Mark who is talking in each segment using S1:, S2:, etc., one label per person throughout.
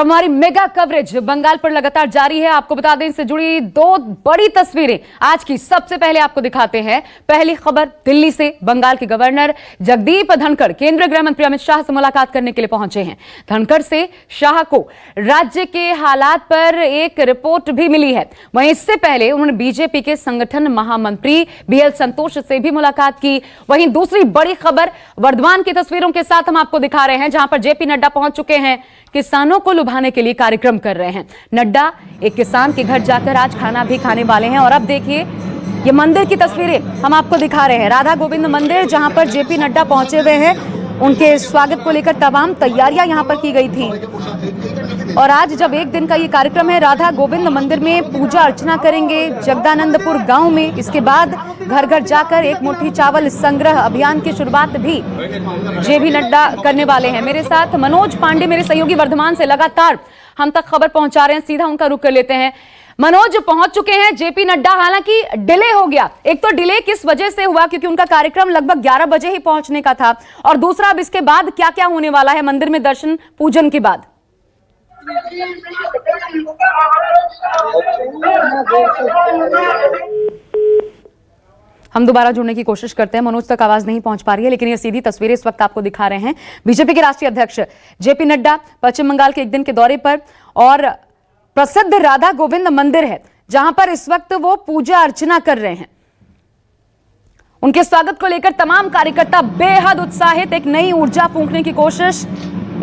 S1: हमारी mega coverage Bengal पर लगातार जारी है। आपको बता दें, इससे जुड़ी दो बड़ी तस्वीरें आज की सबसे पहले आपको दिखाते हैं। पहली खबर दिल्ली से। बंगाल के गवर्नर जगदीप धनखड़ केंद्रीय गृह मंत्री अमित शाह से मुलाकात करने के लिए पहुंचे हैं। धनखड़ से शाह को राज्य के हालात पर एक रिपोर्ट भी मिली है। वहीं इससे पहले उन्होंने बीजेपी के संगठन महामंत्री बीएल संतोष से भी मुलाकात की। वहीं दूसरी बड़ी खबर वर्धमान की तस्वीरों के साथ हम आपको दिखा रहे हैं, जहां पर जेपी नड्डा पहुंच चुके हैं। किसानों को लुभाने के लिए कार्यक्रम कर रहे हैं। नड्डा एक किसान के घर जाकर आज खाना भी खाने वाले हैं। और अब देखिए, ये मंदिर की तस्वीरें हम आपको दिखा रहे हैं। राधा गोविंद मंदिर, जहां पर जेपी नड्डा पहुंचे हुए हैं। उनके स्वागत को लेकर तमाम तैयारियां यहां पर की गई थी। और आज जब एक दिन का ये कार्यक्रम है, राधा गोविंद मंदिर में पूजा अर्चना करेंगे जगदानंदपुर गांव में। इसके बाद घर घर जाकर एक मुट्ठी चावल संग्रह अभियान की शुरुआत भी जेपी नड्डा करने वाले हैं। मेरे साथ मनोज पांडे, मेरे सहयोगी वर्धमान से लगातार हम तक खबर पहुंचा रहे हैं। सीधा उनका रुख कर लेते हैं। मनोज, पहुंच चुके हैं जेपी नड्डा। हालांकि डिले हो गया। एक तो डिले किस वजह से हुआ, क्योंकि उनका कार्यक्रम लगभग 11 बजे ही पहुंचने का था, और दूसरा अब इसके बाद क्या क्या होने वाला है मंदिर में दर्शन पूजन के बाद? हम दोबारा जुड़ने की कोशिश करते हैं। मनोज तक आवाज नहीं पहुंच पा रही है, लेकिन ये सीधी तस्वीरें इस वक्त आपको दिखा रहे हैं। बीजेपी के राष्ट्रीय अध्यक्ष जेपी नड्डा पश्चिम बंगाल के एक दिन के दौरे पर, और प्रसिद्ध राधा गोविंद मंदिर है जहां पर इस वक्त वो पूजा अर्चना कर रहे हैं। उनके स्वागत को लेकर तमाम कार्यकर्ता बेहद उत्साहित, एक नई ऊर्जा फूंकने की कोशिश।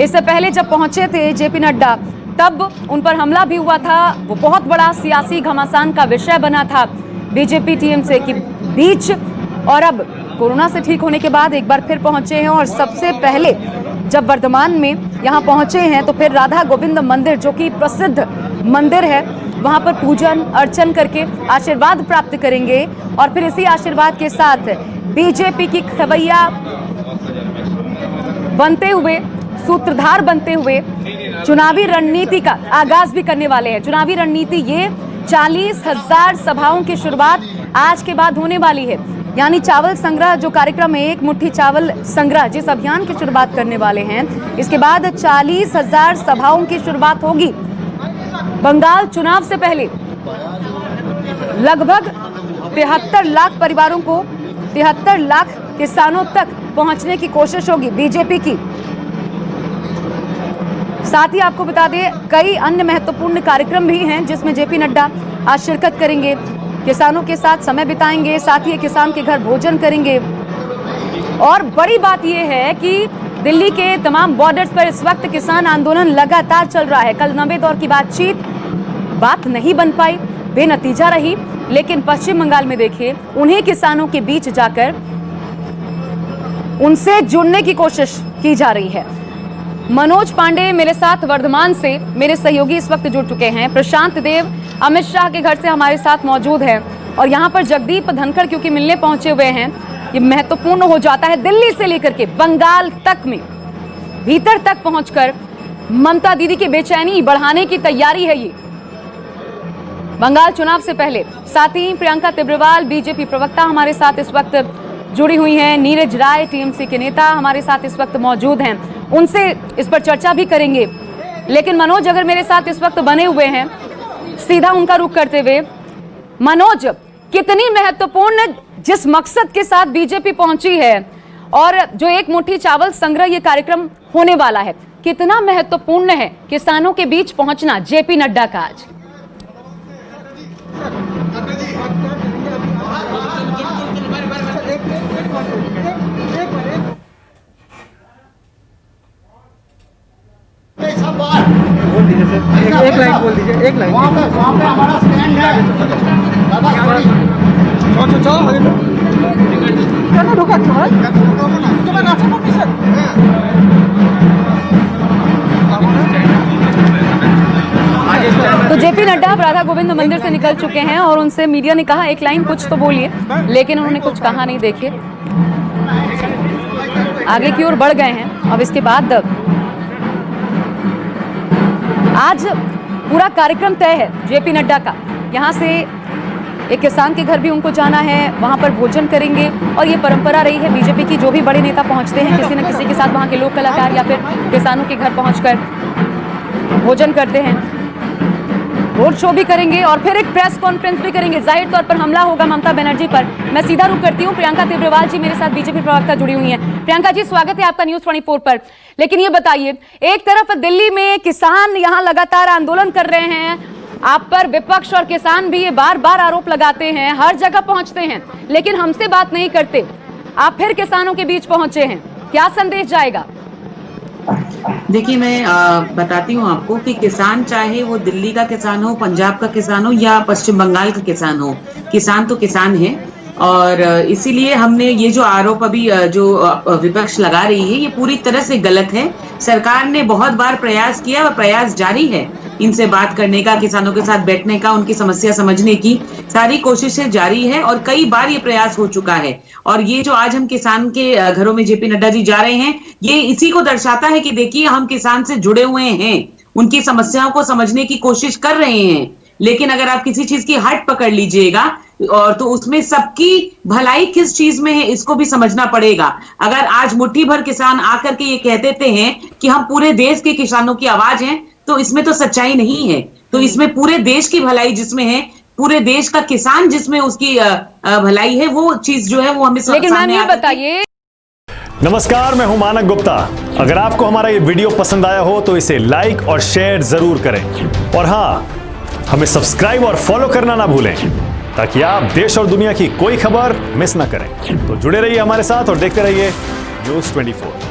S1: इससे पहले जब पहुंचे थे जेपी नड्डा, तब उन पर हमला भी हुआ था। वो बहुत बड़ा सियासी घमासान का विषय बना था बीजेपी टीएमसी के बीच। और अब कोरोना से ठीक होने के बाद एक बार फिर पहुंचे हैं, और सबसे पहले जब वर्धमान में यहां पहुंचे हैं तो फिर राधा गोविंद मंदिर, जो कि प्रसिद्ध मंदिर है, वहां पर पूजन अर्चन करके आशीर्वाद प्राप्त करेंगे। और फिर इसी आशीर्वाद के साथ बीजेपी की खवैया बनते हुए, सूत्रधार बनते हुए चुनावी रणनीति का आगाज भी करने वाले हैं। चुनावी रणनीति, ये 40,000 सभाओं की शुरुआत आज के बाद होने वाली है। यानी चावल संग्रह जो कार्यक्रम है, एक मुट्ठी चावल संग्रह, जिस अभियान की शुरुआत करने वाले हैं, इसके बाद 40,000 सभाओं की शुरुआत होगी। बंगाल चुनाव से पहले लगभग 73 लाख परिवारों को, 73 लाख किसानों तक पहुंचने की कोशिश होगी बीजेपी की। साथ ही आपको बता दें, कई अन्य महत्वपूर्ण कार्यक्रम भी हैं जिसमें जेपी नड्डा आज शिरकत करेंगे, किसानों के साथ समय बिताएंगे, साथ ही किसान के घर भोजन करेंगे। और बड़ी बात यह है कि दिल्ली के तमाम बॉर्डर्स पर इस वक्त किसान आंदोलन लगातार चल रहा है। कल 90 दौर की बात नहीं बन पाई, बेनतीजा रही, लेकिन पश्चिम बंगाल में देखिए, उन्हीं किसानों के बीच जाकर उनसे जुड़ने की कोशिश की जा रही है। मनोज पांडे मेरे साथ वर्धमान से, मेरे सहयोगी इस वक्त जुड़ चुके हैं। प्रशांत देव अमित शाह के घर से हमारे साथ मौजूद है, और यहाँ पर जगदीप धनखड़ क्योंकि मिलने पहुंचे हुए हैं। ये महत्वपूर्ण हो जाता है, दिल्ली से लेकर के बंगाल तक में, भीतर तक पहुंचकर ममता दीदी की बेचैनी बढ़ाने की तैयारी है ये बंगाल चुनाव से पहले। साथ ही प्रियंका तिब्रेवाल बीजेपी प्रवक्ता हमारे साथ इस वक्त जुड़ी हुई हैं। नीरज राय टीएमसी के नेता हमारे साथ इस वक्त मौजूद हैं, उनसे इस पर चर्चा भी करेंगे। लेकिन मनोज अगर मेरे साथ इस वक्त बने हुए हैं, सीधा उनका रुख करते हुए, मनोज, कितनी महत्वपूर्ण, जिस मकसद के साथ बीजेपी पहुंची है, और जो एक मुट्ठी चावल संग्रह ये कार्यक्रम होने वाला है, कितना महत्वपूर्ण है किसानों के बीच पहुंचना जेपी नड्डा का आज?
S2: एक लाइन बोल दीजिए, एक लाइन। वहाँ पे हमारा स्टैंड है।
S1: तो जेपी नड्डा राधा गोविंद मंदिर से निकल चुके हैं, और उनसे मीडिया ने कहा एक लाइन कुछ तो बोलिए, लेकिन उन्होंने कुछ कहा नहीं। देखिए, आगे की ओर बढ़ गए हैं। अब इसके बाद आज पूरा कार्यक्रम तय है जेपी नड्डा का। यहाँ से एक किसान के घर भी उनको जाना है, वहां पर भोजन करेंगे। और ये परंपरा रही है बीजेपी की, जो भी बड़े नेता पहुंचते हैं किसी न किसी के साथ, वहां के लोक कलाकार या फिर किसानों के घर पहुंचकर भोजन करते हैं, रोड शो भी करेंगे और फिर एक प्रेस कॉन्फ्रेंस भी करेंगे। जाहिर तौर पर हमला होगा ममता बनर्जी पर। मैं सीधा रुख करती हूं, प्रियंका तिब्रेवाल जी मेरे साथ बीजेपी प्रवक्ता जुड़ी हुई हैं। प्रियंका जी, स्वागत है आपका न्यूज़ 24 पर। लेकिन ये बताइए, एक तरफ दिल्ली में किसान यहां लगातार आंदोलन कर रहे हैं, आप पर विपक्ष और किसान भी ये बार बार आरोप लगाते हैं, हर जगह पहुंचते हैं, लेकिन हमसे बात नहीं करते। आप फिर किसानों के बीच पहुंचे हैं, क्या संदेश जाएगा?
S3: देखिए, मैं बताती हूँ आपको कि किसान, चाहे वो दिल्ली का किसान हो, पंजाब का किसान हो या पश्चिम बंगाल का किसान हो, किसान तो किसान है। और इसीलिए हमने ये जो आरोप अभी जो विपक्ष लगा रही है, ये पूरी तरह से गलत है। सरकार ने बहुत बार प्रयास किया और प्रयास जारी है इनसे बात करने का, किसानों के साथ बैठने का, उनकी समस्या समझने की सारी कोशिशें जारी है और कई बार ये प्रयास हो चुका है। और ये जो आज हम किसान के घरों में जेपी नड्डा जी जा रहे हैं, ये इसी को दर्शाता है कि देखिए, हम किसान से जुड़े हुए हैं, उनकी समस्याओं को समझने की कोशिश कर रहे हैं। लेकिन अगर आप किसी चीज की हट पकड़ लीजिएगा और तो उसमें सबकी भलाई किस चीज में है, इसको भी समझना पड़ेगा। अगर आज मुट्ठी भर किसान आकर के ये कह देते हैं कि हम पूरे देश के किसानों की आवाज हैं, तो इसमें तो सच्चाई नहीं है। तो इसमें पूरे देश की भलाई जिसमें है, पूरे देश का किसान जिसमें उसकी भलाई है, वो चीज जो है वो हमें
S1: लेकिन मैम ये बताइए।
S4: नमस्कार, मैं हूं मानक गुप्ता। अगर आपको हमारा ये वीडियो पसंद आया हो तो इसे लाइक और शेयर जरूर करें, और हाँ, हमें सब्सक्राइब और फॉलो करना ना भूलें ताकि आप देश और दुनिया की कोई खबर मिस ना करें। तो जुड़े रहिए हमारे साथ और देखते रहिए न्यूज़ 24।